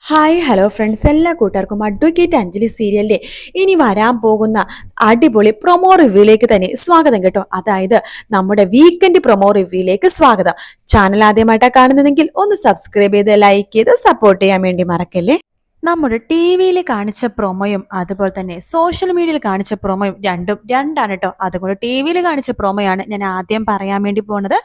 Hi hello friends, എല്ലാ കൂട്ടുകാർക്കും advocate Anjali സീരിയലിന്റെ ഇനി വരാൻ പോകുന്ന അടിപൊളി പ്രൊമോ റിവ്യൂയിലേക്ക് തന്നെ സ്വാഗതം കേട്ടോ. അതായത് നമ്മുടെ വീക്കെൻഡ് പ്രൊമോ റിവ്യൂയിലേക്ക് സ്വാഗതം. ചാനൽ ആദ്യമായിട്ടാണ് കാണുന്നതെങ്കിൽ ഒന്ന് സബ്സ്ക്രൈബ് ചെയ്ത് ലൈക്ക് ചെയ്ത് സപ്പോർട്ട് ചെയ്യാൻ വേണ്ടി മറക്കല്ലേ. നമ്മുടെ ടി വിയിൽ കാണിച്ച പ്രൊമോയും അതുപോലെ തന്നെ സോഷ്യൽ മീഡിയയിൽ കാണിച്ച പ്രൊമോയും രണ്ടും രണ്ടാണ് കേട്ടോ. അതുകൊണ്ട് ടി വിയിൽ കാണിച്ച പ്രൊമോയാണ് ഞാൻ ആദ്യം പറയാൻ വേണ്ടി പോണത്.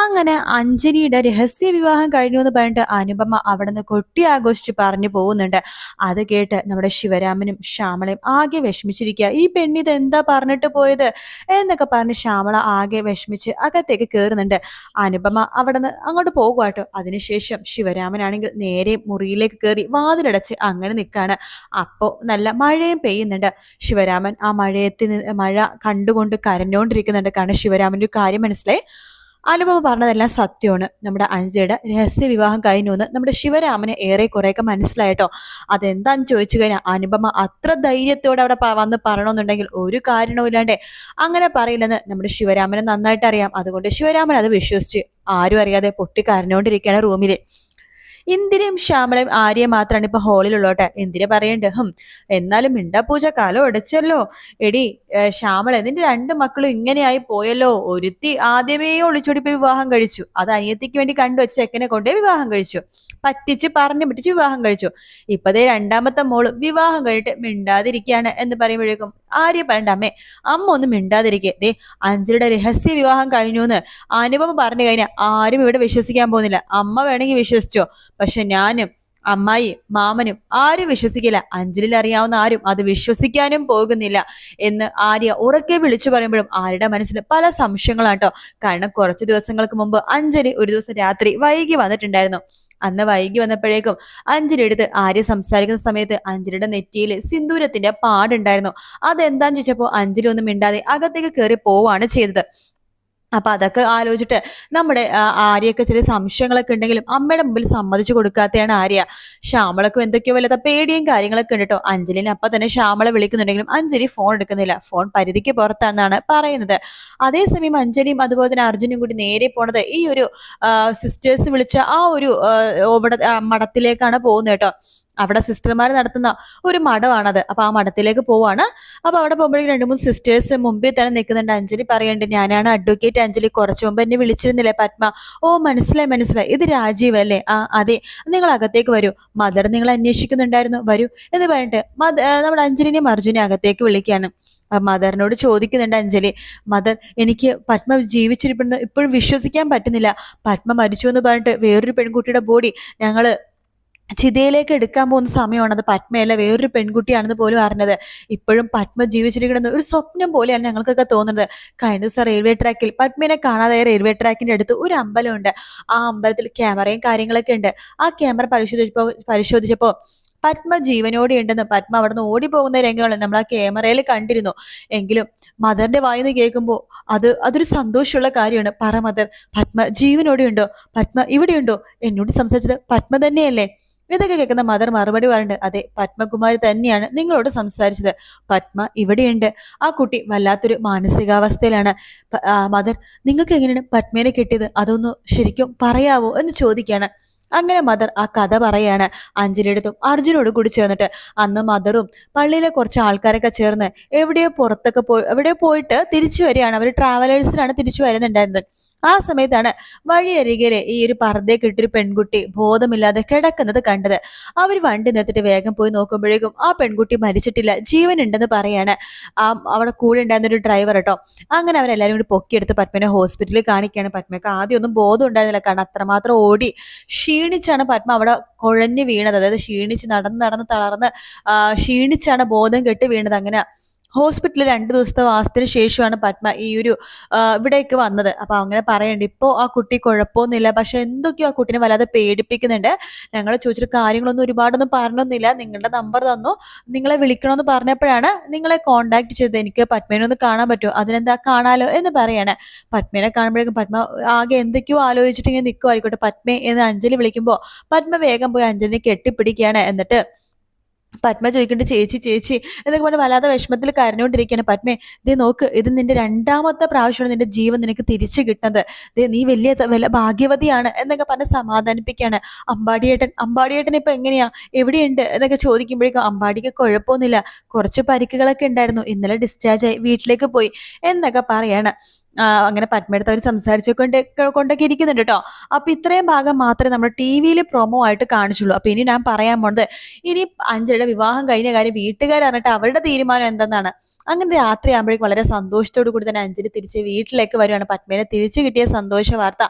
അങ്ങനെ അഞ്ജലിയുടെ രഹസ്യ വിവാഹം കഴിഞ്ഞു എന്ന് പറഞ്ഞിട്ട് അനുപമ അവിടെ നിന്ന് കൊട്ടി ആഘോഷിച്ച് പറഞ്ഞു പോകുന്നുണ്ട്. അത് കേട്ട് നമ്മുടെ ശിവരാമനും ശ്യാമളയും ആകെ വിഷമിച്ചിരിക്കുക. ഈ പെണ്ണിത് എന്താ പറഞ്ഞിട്ട് പോയത് എന്നൊക്കെ പറഞ്ഞ് ശ്യാമള ആകെ വിഷമിച്ച് അകത്തേക്ക് കയറുന്നുണ്ട്. അനുപമ അവിടെ നിന്ന് അങ്ങോട്ട് പോകുക കേട്ടോ. അതിനുശേഷം ശിവരാമനാണെങ്കിൽ നേരെ മുറിയിലേക്ക് കയറി വാതിലടച്ച് അങ്ങനെ നിൽക്കാണ്. അപ്പോ നല്ല മഴയും പെയ്യുന്നുണ്ട്. ശിവരാമൻ ആ മഴ കണ്ടുകൊണ്ട് കരഞ്ഞോണ്ടിരിക്കുന്നുണ്ട്. കാരണം ശിവരാമന്റെ ഒരു കാര്യം മനസ്സിലായി. അനുപമ പറഞ്ഞതെല്ലാം സത്യമാണ്. നമ്മുടെ അഞ്ജലിയുടെ രഹസ്യ വിവാഹം കഴിഞ്ഞു എന്ന് നമ്മുടെ ശിവരാമന് ഏറെ കുറെയൊക്കെ മനസ്സിലായിട്ടോ. അതെന്താന്ന് ചോദിച്ചു കഴിഞ്ഞാൽ അനുപമ അത്ര ധൈര്യത്തോടെ അവിടെ വന്ന് പറയണമെന്നുണ്ടെങ്കിൽ ഒരു കാരണവുമില്ലാണ്ട് അങ്ങനെ പറയില്ലെന്ന് നമ്മുടെ ശിവരാമന് നന്നായിട്ട് അറിയാം. അതുകൊണ്ട് ശിവരാമൻ അത് വിശ്വസിച്ച് ആരും അറിയാതെ പൊട്ടി കരഞ്ഞോണ്ടിരിക്കുകയാണ് റൂമില്. ഇന്ദിരയും ശ്യാമളയും ആര്യയും മാത്രമാണ് ഇപ്പൊ ഹാളിലുള്ളോട്ടെ. ഇന്ദിര പറയണ്ട്, എന്നാലും മിണ്ടാപ്പൂജ കാലം ഒടച്ചല്ലോ. എടി ശ്യാമള, നിന്റെ രണ്ട് മക്കളും ഇങ്ങനെയായി പോയല്ലോ. ഒരുത്തി ആദ്യമേ ഒളിച്ചോടി പോയി വിവാഹം കഴിച്ചു. അത് അനിയത്തിക്ക് വേണ്ടി കണ്ടുവച്ച ചെക്കനെ കൊണ്ടേ വിവാഹം കഴിച്ചു. പറ്റിച്ച് പറഞ്ഞു പിടിച്ച് വിവാഹം കഴിച്ചു. ഇപ്പതേ രണ്ടാമത്തെ മോള് വിവാഹം കഴിഞ്ഞിട്ട് മിണ്ടാതിരിക്കുകയാണ് എന്ന് പറയുമ്പോഴേക്കും ആര്യ പറയണ്ട, അമ്മ ഒന്നും മിണ്ടാതിരിക്കേ. ദേ അഞ്ജലിയുടെ രഹസ്യ വിവാഹം കഴിഞ്ഞു എന്ന് അനുപമ പറഞ്ഞു കഴിഞ്ഞാൽ ആരും ഇവിടെ വിശ്വസിക്കാൻ പോകുന്നില്ല. അമ്മ വേണമെങ്കിൽ വിശ്വസിച്ചോ, പക്ഷെ ഞാനും അമ്മായി മാമനും ആരും വിശ്വസിക്കില്ല. അഞ്ജലിൽ അറിയാവുന്ന ആരും അത് വിശ്വസിക്കാനും പോകുന്നില്ല എന്ന് ആര്യ ഉറക്കെ വിളിച്ചു പറയുമ്പോഴും ആര്യയുടെ മനസ്സിൽ പല സംശയങ്ങളാട്ടോ. കാരണം കുറച്ചു ദിവസങ്ങൾക്ക് മുമ്പ് അഞ്ജലി ഒരു ദിവസം രാത്രി വൈകി വന്നിട്ടുണ്ടായിരുന്നു. അന്ന് വൈകി വന്നപ്പോഴേക്കും അഞ്ജലി എടുത്ത് ആര്യ സംസാരിക്കുന്ന സമയത്ത് അഞ്ജലിയുടെ നെറ്റിയിൽ സിന്ദൂരത്തിന്റെ പാടുണ്ടായിരുന്നു. അതെന്താന്ന് ചോദിച്ചപ്പോ അഞ്ജലി ഒന്നും മിണ്ടാതെ അകത്തേക്ക് കയറി പോവാണ് ചെയ്തത്. അപ്പൊ അതൊക്കെ ആലോചിച്ചിട്ട് നമ്മുടെ ആര്യയൊക്കെ ചില സംശയങ്ങളൊക്കെ ഉണ്ടെങ്കിലും അമ്മയുടെ മുമ്പിൽ സമ്മതിച്ചു കൊടുക്കാത്തയാണ് ആര്യ. ശ്യാമളക്കും എന്തൊക്കെയോ വല്ലാത്ത പേടിയും കാര്യങ്ങളൊക്കെ ഉണ്ട് കേട്ടോ. അഞ്ജലിനെ അപ്പൊ തന്നെ ശ്യാമള വിളിക്കുന്നുണ്ടെങ്കിലും അഞ്ജലി ഫോൺ എടുക്കുന്നില്ല. ഫോൺ പരിധിക്ക് പുറത്താണെന്നാണ് പറയുന്നത്. അതേസമയം അഞ്ജലിയും അതുപോലെ തന്നെ അർജുനും കൂടി നേരെ പോണത് ഈ ഒരു സിസ്റ്റേഴ്സ് വിളിച്ച ആ ഒരു മഠത്തിലേക്കാണ് പോകുന്നത് കേട്ടോ. അവിടെ സിസ്റ്റർമാർ നടത്തുന്ന ഒരു മഠമാണത്. അപ്പൊ ആ മഠത്തിലേക്ക് പോവാണ്. അപ്പൊ അവിടെ പോകുമ്പോഴേക്കും രണ്ട് മൂന്ന് സിസ്റ്റേഴ്സ് മുമ്പിൽ തന്നെ നിൽക്കുന്നുണ്ട്. അഞ്ജലി പറയുന്നുണ്ട്, ഞാനാണ് അഡ്വക്കേറ്റ് അഞ്ജലി. കുറച്ചു മുമ്പ് എന്നെ വിളിച്ചിരുന്നില്ലേ പത്മ? ഓ മനസ്സിലായി, ഇത് രാജീവ് അല്ലേ? ആ അതെ, നിങ്ങൾ അകത്തേക്ക് വരൂ, മദർ നിങ്ങൾ അന്വേഷിക്കുന്നുണ്ടായിരുന്നു, വരൂ എന്ന് പറഞ്ഞിട്ട് നമ്മുടെ അഞ്ജലിനെയും അർജുനെ അകത്തേക്ക് വിളിക്കുകയാണ്. മദറിനോട് ചോദിക്കുന്നുണ്ട് അഞ്ജലി, മദർ എനിക്ക് പത്മ ജീവിച്ചിരിപ്പെടുന്ന ഇപ്പോഴും വിശ്വസിക്കാൻ പറ്റുന്നില്ല. പത്മ മരിച്ചു എന്ന് പറഞ്ഞിട്ട് വേറൊരു പെൺകുട്ടിയുടെ ബോഡി ഞങ്ങള് ചിതയിലേക്ക് എടുക്കാൻ പോകുന്ന സമയമാണ്. അത് പത്മയല്ല, വേറൊരു പെൺകുട്ടിയാണെന്ന് പോലും അറിഞ്ഞത്. ഇപ്പോഴും പത്മ ജീവിച്ചിരിക്കണമെന്ന് ഒരു സ്വപ്നം പോലെയാണ് ഞങ്ങൾക്കൊക്കെ തോന്നുന്നത്. കഴിഞ്ഞ ദിവസം റെയിൽവേ ട്രാക്കിൽ പത്മനെ കാണാതായ റെയിൽവേ ട്രാക്കിന്റെ അടുത്ത് ഒരു അമ്പലമുണ്ട്. ആ അമ്പലത്തിൽ ക്യാമറയും കാര്യങ്ങളൊക്കെ ഉണ്ട്. ആ ക്യാമറ പരിശോധിച്ചപ്പോ പത്മ ജീവനോടെ ഉണ്ടെന്ന്, പത്മ അവിടെ നിന്ന് ഓടി പോകുന്ന രംഗങ്ങൾ നമ്മൾ ആ ക്യാമറയിൽ കണ്ടിരുന്നു. എങ്കിലും മദറിന്റെ വായിന്ന് കേൾക്കുമ്പോൾ അതൊരു സന്തോഷമുള്ള കാര്യമാണ്. പറ മദർ, പത്മ ജീവനോടെ ഉണ്ടോ? പത്മ ഇവിടെയുണ്ടോ? എന്നോട് സംസാരിച്ചത് പത്മ തന്നെയല്ലേ? ഇതൊക്കെ കേൾക്കുന്ന മദർ മറുപടി പറയുന്നുണ്ട്, അതെ, പത്മകുമാരി തന്നെയാണ് നിങ്ങളോട് സംസാരിച്ചത്. പത്മ ഇവിടെയുണ്ട്. ആ കുട്ടി വല്ലാത്തൊരു മാനസികാവസ്ഥയിലാണ്. മദർ, നിങ്ങൾക്ക് എങ്ങനെയാണ് പത്മേനെ കിട്ടിയത്? അതൊന്ന് ശരിക്കും പറയാവോ എന്ന് ചോദിക്കുകയാണ്. അങ്ങനെ മദർ ആ കഥ പറയാണ് അഞ്ജലിയെടുത്തും അർജുനോട് കൂടി ചേർന്നിട്ട്. അന്ന് മദറും പള്ളിയിലെ കുറച്ച് ആൾക്കാരൊക്കെ ചേർന്ന് എവിടെയോ പോയിട്ട് തിരിച്ചു വരികയാണ്. അവർ ട്രാവലേഴ്സിലാണ് തിരിച്ചു വരുന്നുണ്ടായിരുന്നത്. ആ സമയത്താണ് വഴിയരികിലെ ഈ ഒരു പർദ്ദയൊക്കെ ഇട്ടൊരു പെൺകുട്ടി ബോധമില്ലാതെ കിടക്കുന്നത് കണ്ടത്. അവർ വണ്ടി നിർത്തിട്ട് വേഗം പോയി നോക്കുമ്പോഴേക്കും ആ പെൺകുട്ടി മരിച്ചിട്ടില്ല, ജീവൻ ഉണ്ടെന്ന് പറയാണ് അവിടെ കൂടെ ഉണ്ടായിരുന്ന ഒരു ഡ്രൈവർ കേട്ടോ. അങ്ങനെ അവരെല്ലാരും കൂടി പൊക്കിയെടുത്ത് പത്മനെ ഹോസ്പിറ്റലിൽ കാണിക്കുകയാണ്. പത്മയ്ക്ക് ആദ്യം ഒന്നും ബോധം ഉണ്ടായിരുന്നില്ല. കാരണം അത്രമാത്രം ഓടി ക്ഷീണിച്ചാണ് പത്മ അവിടെ കുഴഞ്ഞു വീണത്. അതായത് ക്ഷീണിച്ച് നടന്ന് തളർന്ന് ക്ഷീണിച്ചാണ് ബോധം കെട്ട് വീണത്. അങ്ങനെ ഹോസ്പിറ്റലിൽ 2 ദിവസത്തെ വാസത്തിന് ശേഷമാണ് പത്മ ഈ ഒരു ഇവിടേക്ക് വന്നത്. അപ്പൊ അങ്ങനെ പറയണ്ട്, ഇപ്പോ ആ കുട്ടി കുഴപ്പമൊന്നുമില്ല, പക്ഷെ എന്തൊക്കെയോ ആ കുട്ടീനെ വല്ലാതെ പേടിപ്പിക്കുന്നുണ്ട്. ഞങ്ങൾ ചോദിച്ചിട്ട് കാര്യങ്ങളൊന്നും ഒരുപാടൊന്നും പറഞ്ഞൊന്നുമില്ല. നിങ്ങളുടെ നമ്പർ തന്നു, നിങ്ങളെ വിളിക്കണമെന്ന് പറഞ്ഞപ്പോഴാണ് നിങ്ങളെ കോണ്ടാക്ട് ചെയ്തത്. എനിക്ക് പത്മേനെ ഒന്ന് കാണാൻ പറ്റുമോ? അതിനെന്താ, കാണാലോ എന്ന് പറയാണ്. പത്മേനെ കാണുമ്പോഴേക്കും പത്മ ആകെ എന്തൊക്കെയോ ആലോചിച്ചിട്ട് ഇങ്ങനെ നിൽക്കുമായിരിക്കട്ടെ. പത്മേ എന്ന് അഞ്ജലി വിളിക്കുമ്പോൾ പത്മ വേഗം പോയി അഞ്ജലിനെ കെട്ടിപ്പിടിക്കുകയാണ്. എന്നിട്ട് പത്മ ചോദിക്കുന്നുണ്ട് ചേച്ചി ചേച്ചി എന്നൊക്കെ പറഞ്ഞ് വല്ലാതെ വിഷമത്തിൽ കരഞ്ഞുകൊണ്ടിരിക്കുകയാണ്. പത്മേ ദേ നോക്ക്, ഇത് നിന്റെ രണ്ടാമത്തെ പ്രാവശ്യമാണ് നിന്റെ ജീവൻ നിനക്ക് തിരിച്ചു കിട്ടുന്നത്. ദേ നീ വലിയ ഭാഗ്യവതിയാണ് എന്നൊക്കെ പറഞ്ഞ് സമാധാനിപ്പിക്കുകയാണ്. അമ്പാടിയേട്ടൻ ഇപ്പൊ എങ്ങനെയാ, എവിടെയുണ്ട് എന്നൊക്കെ ചോദിക്കുമ്പോഴേക്കും അമ്പാടിക്ക് കുഴപ്പമൊന്നുമില്ല, കുറച്ച് പരിക്കുകളൊക്കെ ഉണ്ടായിരുന്നു, ഇന്നലെ ഡിസ്ചാർജ് ആയി വീട്ടിലേക്ക് പോയി എന്നൊക്കെ പറയാണ്. അങ്ങനെ പത്മയെടുത്ത് അവർ കൊണ്ടൊക്കെ ഇരിക്കുന്നുണ്ട് കേട്ടോ. അപ്പൊ ഇത്രയും ഭാഗം മാത്രമേ നമ്മുടെ ടി വിയിൽ പ്രൊമോ ആയിട്ട് കാണിച്ചുള്ളൂ. അപ്പൊ ഇനി ഞാൻ പറയാൻ പോണത്, ഇനി അഞ്ജലിയുടെ വിവാഹം കഴിഞ്ഞ കാര്യം വീട്ടുകാർ അറിഞ്ഞിട്ട് അവരുടെ തീരുമാനം എന്തെന്നാണ്. അങ്ങനെ രാത്രി ആകുമ്പോഴേക്കും വളരെ സന്തോഷത്തോടു കൂടി തന്നെ അഞ്ജലി തിരിച്ച് വീട്ടിലേക്ക് വരുവാണ്. പത്മേനെ തിരിച്ചു കിട്ടിയ സന്തോഷ വാർത്ത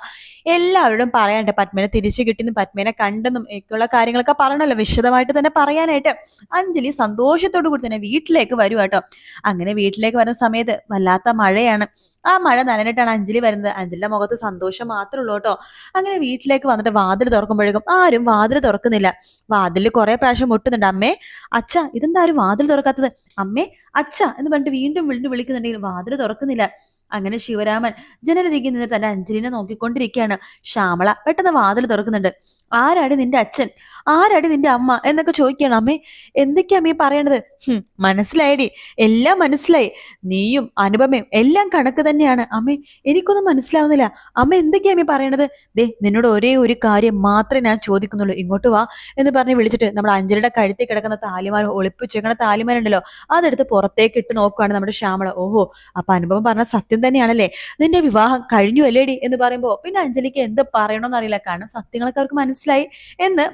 എല്ലാവരോടും പറയാണ്ട്. പത്മേനെ തിരിച്ചു കിട്ടിയെന്നും പത്മേനെ കണ്ടെന്നും ഒക്കെയുള്ള കാര്യങ്ങളൊക്കെ പറയണല്ലോ, വിശദമായിട്ട് തന്നെ പറയാനായിട്ട് അഞ്ജലി സന്തോഷത്തോടു കൂടി തന്നെ വീട്ടിലേക്ക് വരുവാട്ടോ. അങ്ങനെ വീട്ടിലേക്ക് വരുന്ന സമയത്ത് വല്ലാത്ത മഴയാണ്. ആ മഴ നനഞ്ഞിട്ടാണ് അഞ്ജലി വരുന്നത്. അഞ്ജലിയുടെ മുഖത്ത് സന്തോഷം മാത്രമേ ഉള്ളൂ കേട്ടോ. അങ്ങനെ വീട്ടിലേക്ക് വന്നിട്ട് വാതിൽ തുറക്കുമ്പോഴേക്കും ആരും വാതിൽ തുറക്കുന്നില്ല. വാതിൽ കുറെ പ്രാവശ്യം മുട്ടുന്നുണ്ട്. അമ്മേ, അച്ഛ, ഇതെന്താ ആരും വാതിൽ തുറക്കാത്തത്? അമ്മേ, അച്ഛ എന്ന് പറഞ്ഞിട്ട് വീണ്ടും വീണ്ടും വിളിക്കുന്നുണ്ടെങ്കിൽ വാതിൽ തുറക്കുന്നില്ല. അങ്ങനെ ശിവരാമൻ ജനലരികിൽ നിന്ന് തന്റെ അഞ്ജലിനെ നോക്കിക്കൊണ്ടിരിക്കുകയാണ്. ശ്യാമള പെട്ടെന്ന് വാതിൽ തുറക്കുന്നുണ്ട്. ആരാടി നിന്റെ അച്ഛൻ, ആരാടി നിന്റെ അമ്മ എന്നൊക്കെ ചോദിക്കുകയാണ്. അമ്മേ, എന്തൊക്കെയാ അമ്മേ പറയണത്? മനസ്സിലായടി, എല്ലാം മനസ്സിലായി. നീയും അനുപമയും എല്ലാം കണക്ക് തന്നെയാണ്. അമ്മേ, എനിക്കൊന്നും മനസ്സിലാവുന്നില്ല. അമ്മ എന്തൊക്കെയാ അമ്മേ പറയണത്? ദേ, നിന്നോട് ഒരേ ഒരു കാര്യം മാത്രമേ ഞാൻ ചോദിക്കുന്നുള്ളൂ, ഇങ്ങോട്ട് വാ എന്ന് പറഞ്ഞ് വിളിച്ചിട്ട് നമ്മുടെ അഞ്ജലിയുടെ കഴുത്തിൽ കിടക്കുന്ന താലിമാല, ഒളിപ്പിച്ചേക്കണ താലിമാലുണ്ടല്ലോ, അതെടുത്ത് പുറത്തേക്ക് ഇട്ട് നോക്കുവാണ് നമ്മുടെ ശ്യാമള. ഓഹോ, അപ്പൊ അനുഭവം പറഞ്ഞ സത്യം തന്നെയാണല്ലേ, നിന്റെ വിവാഹം കഴിഞ്ഞു അല്ലേടി എന്ന് പറയുമ്പോ പിന്നെ അഞ്ജലിക്ക് എന്ത് പറയണമെന്ന് അറിയില്ല. കാരണം സത്യങ്ങളൊക്കെ അവർക്ക്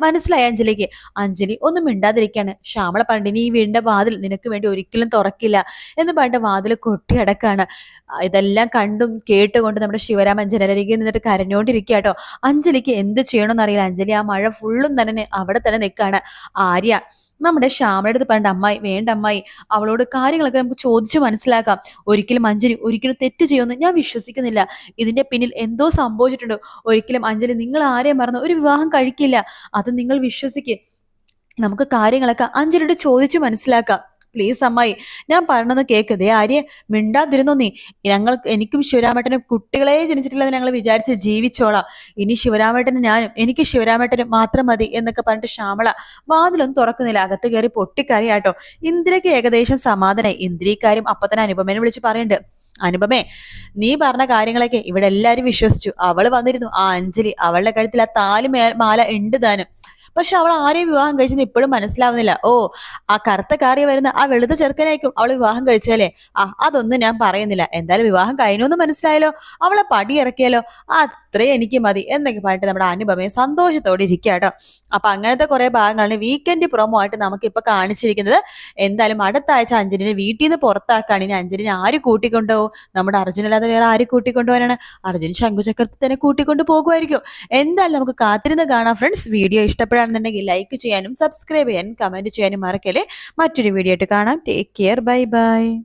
മനസ്സിലായി അഞ്ജലിക്ക്. അഞ്ജലി ഒന്നും മിണ്ടാതിരിക്കാണ്. ശ്യാമള പറഞ്ഞിട്ട്, നീ വീടിന്റെ വാതിൽ നിനക്ക് വേണ്ടി ഒരിക്കലും തുറക്കില്ല എന്ന് പറഞ്ഞിട്ട് വാതിൽ കൊട്ടി അടക്കാണ്. ഇതെല്ലാം കണ്ടും കേട്ടുകൊണ്ട് നമ്മുടെ ശിവരാമൻ ജനലരികിൽ നിന്നിട്ട് കരഞ്ഞോണ്ടിരിക്കുക കേട്ടോ. അഞ്ജലിക്ക് എന്ത് ചെയ്യണമെന്ന് അറിയില്ല. അഞ്ജലി ആ മഴ ഫുള്ളും തന്നെ അവിടെ തന്നെ നിൽക്കാണ്. ആര്യ നമ്മുടെ ശ്യാമയുടെ അടുത്ത് പറഞ്ഞിട്ട്, അമ്മായി വേണ്ട അമ്മായി, അവളോട് കാര്യങ്ങളൊക്കെ നമുക്ക് ചോദിച്ചു മനസ്സിലാക്കാം. ഒരിക്കലും അഞ്ജലി ഒരിക്കലും തെറ്റ് ചെയ്യുമെന്ന് ഞാൻ വിശ്വസിക്കുന്നില്ല. ഇതിന്റെ പിന്നിൽ എന്തോ സംഭവിച്ചിട്ടുണ്ട്. ഒരിക്കലും അഞ്ജലി നിങ്ങൾ ആരെയും മറന്ന് ഒരു വിവാഹം കഴിക്കില്ല. അത് നിങ്ങൾ വിശ്വസിക്ക്. നമുക്ക് കാര്യങ്ങളൊക്കെ അഞ്ജലിയോട് ചോദിച്ചു മനസ്സിലാക്കാം. പ്ലീസ് അമ്മായി, ഞാൻ പറഞ്ഞൊന്ന് കേക്ക്. ദേ ആര്യ, മിണ്ടാതിരുന്നോ നീ. എനിക്കും ശിവരാമേട്ടനും കുട്ടികളെ ജനിച്ചിട്ടില്ലെന്ന് ഞങ്ങൾ വിചാരിച്ച് ജീവിച്ചോളാം. ഇനി ശിവരാമേട്ടനും ഞാനും, എനിക്ക് ശിവരാമേട്ടനും മാത്രം മതി എന്നൊക്കെ പറഞ്ഞിട്ട് ശ്യാമള വാതിലൊന്നും തുറക്കുന്നില്ല. അകത്ത് കയറി പൊട്ടിക്കറിയാട്ടോ. ഇന്ദിരയ്ക്ക് ഏകദേശം സമാധാനായി. ഇന്ദിരക്കാരും അപ്പൊ തന്നെ അനുപമേനെ വിളിച്ച് പറയുന്നുണ്ട്. അനുപമേ, നീ പറഞ്ഞ കാര്യങ്ങളൊക്കെ ഇവിടെ എല്ലാരും വിശ്വസിച്ചു. അവള് വന്നിരുന്നു, ആ അഞ്ജലി, അവളുടെ കഴുത്തിൽ ആ മാല ഉണ്ട് താനും. പക്ഷെ അവൾ ആരെയും വിവാഹം കഴിച്ചെന്ന് ഇപ്പോഴും മനസ്സിലാവുന്നില്ല. ഓ, ആ കറുത്ത കാറി വരുന്ന ആ വെളുത്ത ചെറുക്കനായിരിക്കും അവൾ വിവാഹം കഴിച്ചാലേ. അതൊന്നും ഞാൻ പറയുന്നില്ല. എന്തായാലും വിവാഹം കഴിഞ്ഞു മനസ്സിലായല്ലോ, അവളെ പടി ഇറക്കിയാലോ, അത്രേ എനിക്ക് മതി എന്നൊക്കെ പറഞ്ഞിട്ട് നമ്മുടെ അനുപമയെ സന്തോഷത്തോടെ ഇരിക്കുക കേട്ടോ. അപ്പൊ അങ്ങനത്തെ കുറെ ഭാഗങ്ങളാണ് വീക്കെൻഡ് പ്രൊമോ ആയിട്ട് നമുക്ക് ഇപ്പൊ കാണിച്ചിരിക്കുന്നത്. എന്തായാലും അടുത്ത ആഴ്ച അഞ്ജലിനെ വീട്ടിൽ നിന്ന് പുറത്താക്കാണ്. ഇനി അഞ്ജലിനെ ആര് കൂട്ടിക്കൊണ്ടുപോകും? നമ്മുടെ അർജുൻ അല്ലാതെ വേറെ ആര് കൂട്ടിക്കൊണ്ടുപോകാനാണ്? അർജുൻ ശംഖുചക്രത്തിൽ തന്നെ കൂട്ടിക്കൊണ്ടു പോകുമായിരിക്കും. എന്തായാലും നമുക്ക് കാത്തിരുന്ന് കാണാം ഫ്രണ്ട്സ്. വീഡിയോ ഇഷ്ടപ്പെടാണെന്നുണ്ടെങ്കിൽ ലൈക്ക് ചെയ്യാനും സബ്സ്ക്രൈബ് ചെയ്യാനും കമന്റ് ചെയ്യാനും മറക്കല്ലേ. മറ്റൊരു വീഡിയോ ആയിട്ട് കാണാം. Take care, bye bye.